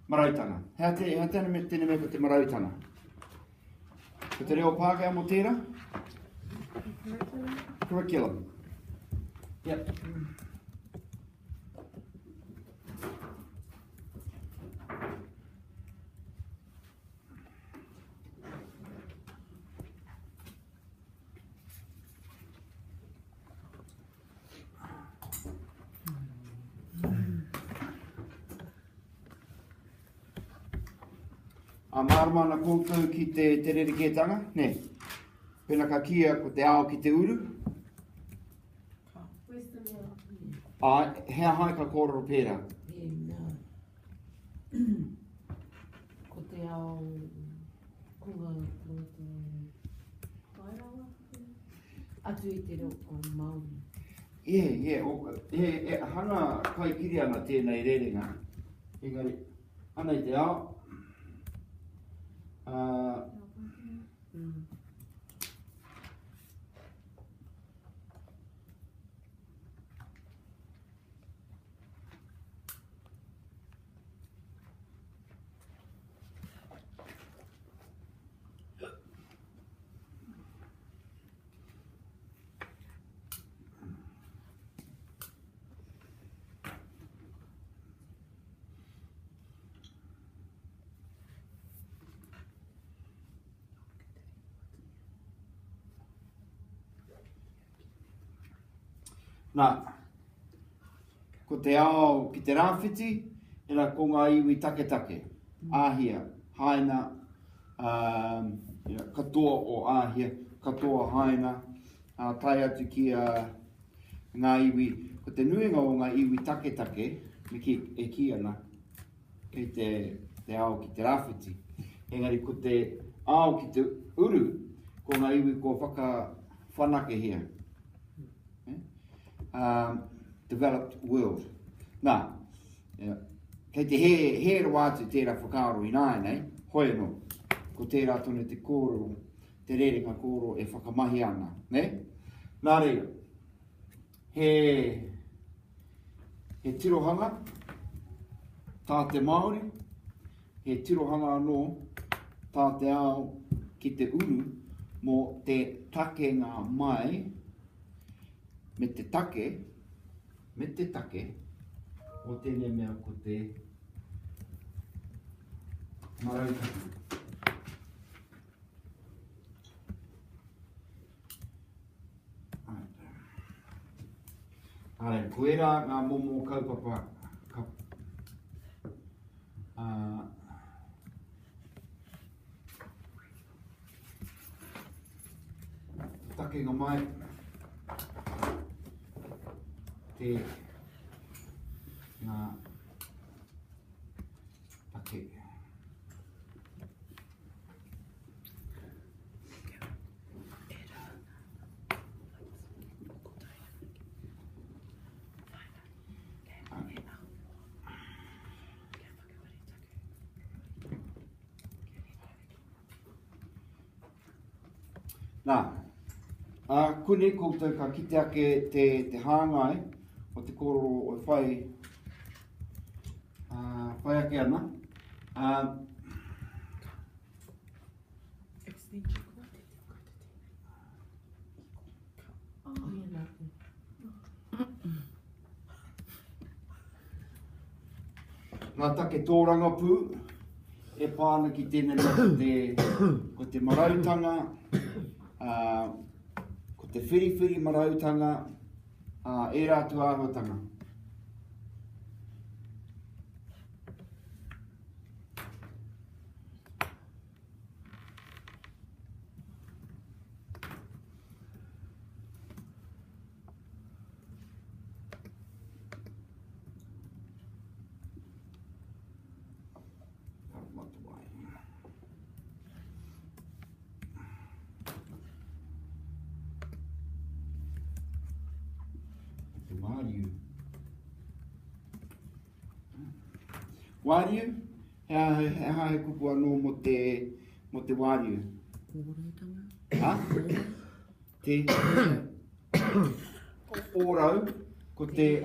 marautanga. Hea tēnā me tēnā me ko te marautanga. Ko te reo Pākehā mō tērā? Curriculum. Yep. A marama koutou ki te rerekētanga, ne? Pena ka kia ko te ao ki te uru. Hea hai ka kōrero pērā. Ko te ao kunga atu i te roko Māori. Hana kai kiri ana tēnei rerenga. Engari, ana i te ao. Nā, ko te ao ki te rāwhiti, e rā ko ngā iwi take. Āhia, haina, katoa o āhia, katoa haina, tai atu ki ngā iwi, ko te nuinga o ngā iwi take, me e ki ana, kei te ao ki te rāwhiti. Engari, ko te ao ki te uru, ko ngā iwi ko whakawhanake hea. Developed world. Nā, kei te he rawātu tērā whakaaro i nāi nei, hoi anō, ko tērā tone te kōrero, te rerenga kōrero e whakamahi ana, ne? Nā reira, he tirohanga, tā te Māori, he tirohanga anō, tā te ao ki te uru, mō te takenga mai, me te take, o tēnei mea ko te marautanga. Koe rā ngā momo kaupapa. Take ngā mai. Te ngā take. Nā, kune koutou ka kite ake te hāngai, o te kōrero o whai ake ana. Ngā take tōranga pū, e pāna ki tēnei ko te marautanga, ko te whiriwhiri marautanga, e rātu āhuatanga. Wāriu, he hae kupu anō mo te wāriu. Ha? Te ōrau, ko te,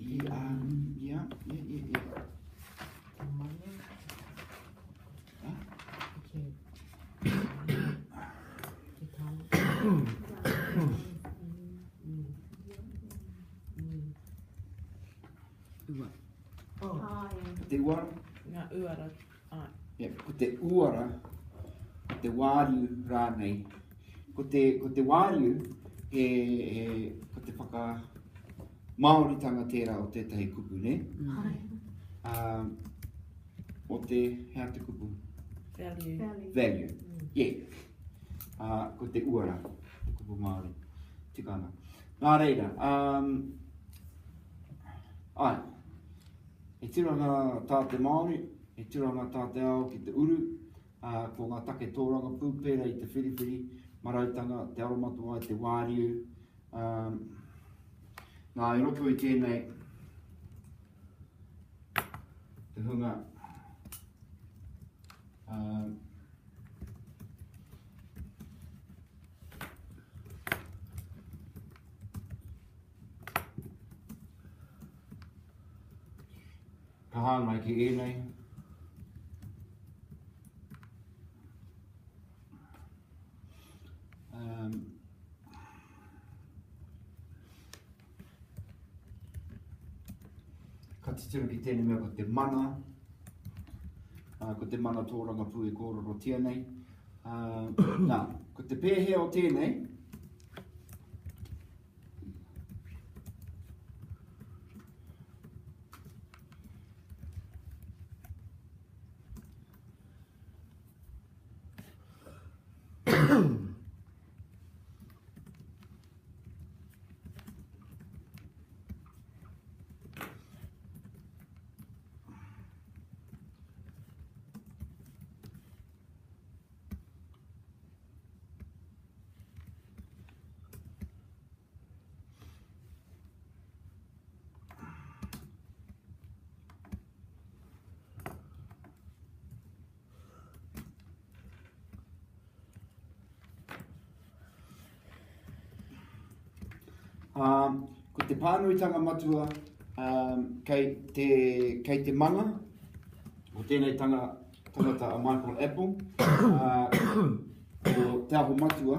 Yeah. Te uara? Ngā uara. Ko te uara, te wāriu rānei. Ko te wāriu, ko te whaka Māoritanga tērā o tētahi kupu, ne? O te, hea te kupu? Value. Yeah. Ko te uara, te kupu Māori. Tikana. Nā reira, e tiranga tā te Māori, e tiranga tā te ao ki te uru, ko ngā take tōranga pūpera i te whiriwhiri, marautanga, te aromatua, te wāriu. Nā, i roto i tēnei, te hunga, ka hāngai ki ēnei. Ka titira ki tēnei mea ko te mana, ko te mana tōranga pū e kōrero tēnei. Nā, ko te pēhea o tēnei, ko te pānuitanga matua kei te manga o tēnei tangata a Micheal Apple o te aho matua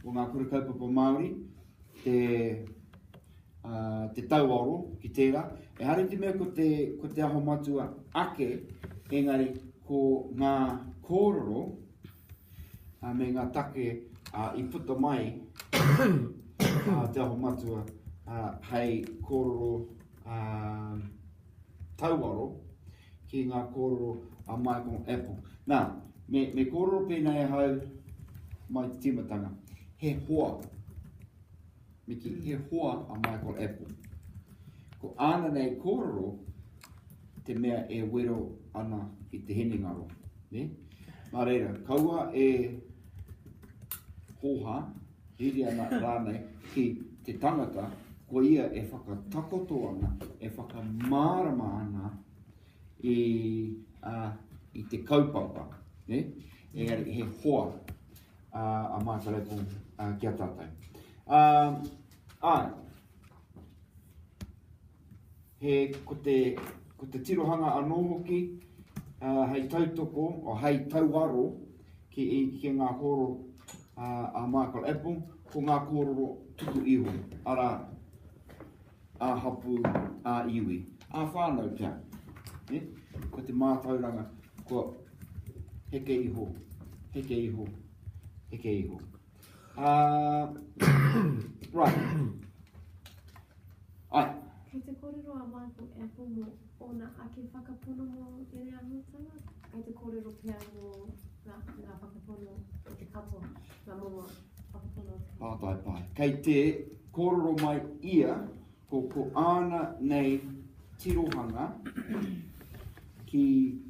o ngā kura kaupapa Māori te tauaro ki tērā. E hari te mea ko te aho matua ake, engari ko ngā kōrero me ngā take i puta mai te aho matua hei kōrero tauaro ki ngā kōrero a Micheal Apple. Nā, me kōrero pēnei hau mai te timatanga, he hoa, Micheal, he hoa a Micheal Apple. Ko ana nei kōrero te mea e wero ana i te henengaro, ne? Nā reira, kaua e hoha, hiri ana rānei ki te tangata, ko ia e whakatakoto ana, e whakamārama ana i te kaupapa, ne? Engari, he hoa a Micheal Apple kia tātai. Ko te tirohanga anō hoki, hei tautoko, o hei tauaro ki ngā kōrero a Micheal Apple, ko ngā kōrero tuku iho, ara a hapu a iwi, a whānau pia. Ko te mātauranga, ko heke iho, heke iho, heke iho. Right. Kei te kōrero a Micheal Apple mo ona ake whakapono mo ere anutanga, kei te kōrero pia mo ngā whakapono o te kapo, ngā momo whakapono. Pātai pai. Kei te kōrero mai ia, ko ana nei tirohanga ki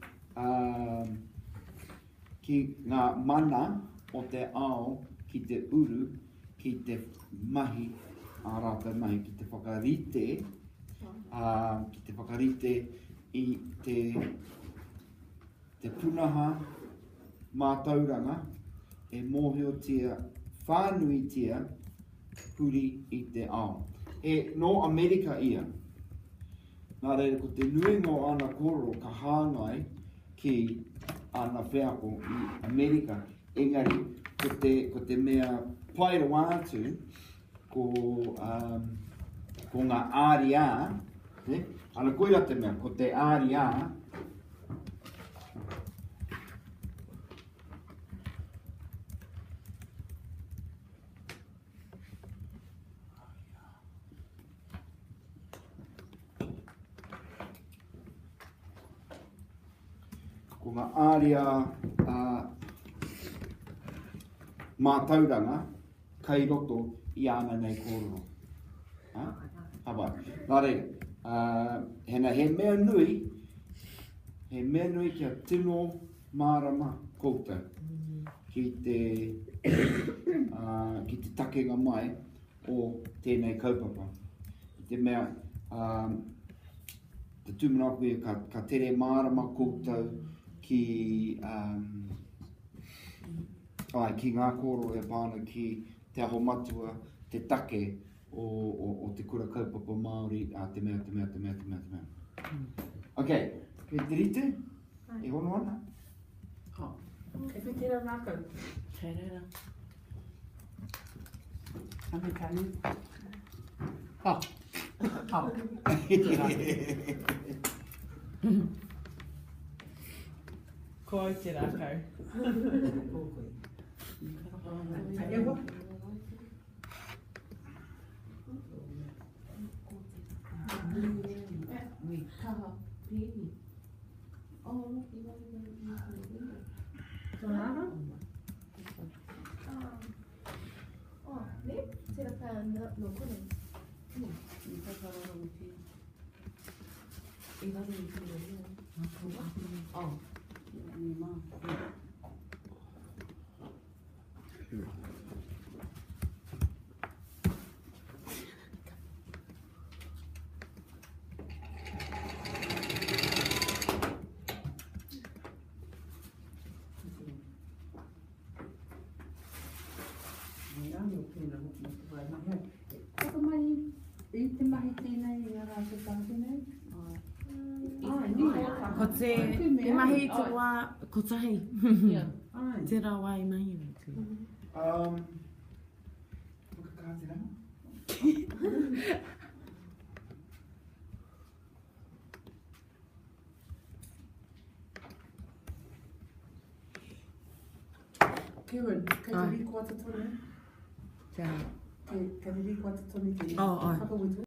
ngā mana o te ao, ki te uru, ki te mahi, a rātou mahi, ki te whakarite, ki te whakarite i te punaha mātauranga, e mōhiotia, whānuitia, huri i te ao. E no Amerika ia, Nā reira, ko te nuinga o ana kōrero ka hāngai ki ana wheako i Amerika. Engari, ko te mea paira atu ko ngā āria, ana koira te mea, ko te āria, ko ngā āria mātauranga kai roto i ana nei kōrero. Hawai. Nā reira, he mea nui kia tino mārama koutou ki te takenga mai o tēnei kaupapa. Te mea, te tūmana koe ka tere mārama koutou ki ngā kōrero e pāna ki te aho matua, te take o te kura kaupapa Māori, te mea. Ok, kei te rite? E hono ana? E te tērā nākau. Tērā. Ame tani. Ko ai te rākau. Ewa? Ui, kaha, pēni. Tōnara? Ne? Tera ka no kore. I whakarara o te. I wari i te reo. Oh, ni mā. I te mahi tēnei i a rātou tāke nei? Ko te mahi te wā, ko tahi. Te rā wā i mahi. Kieran, kei te rīko ata tonu? Te rā. Kei te rīko ata tonu ki Oh, ai. whakawitu?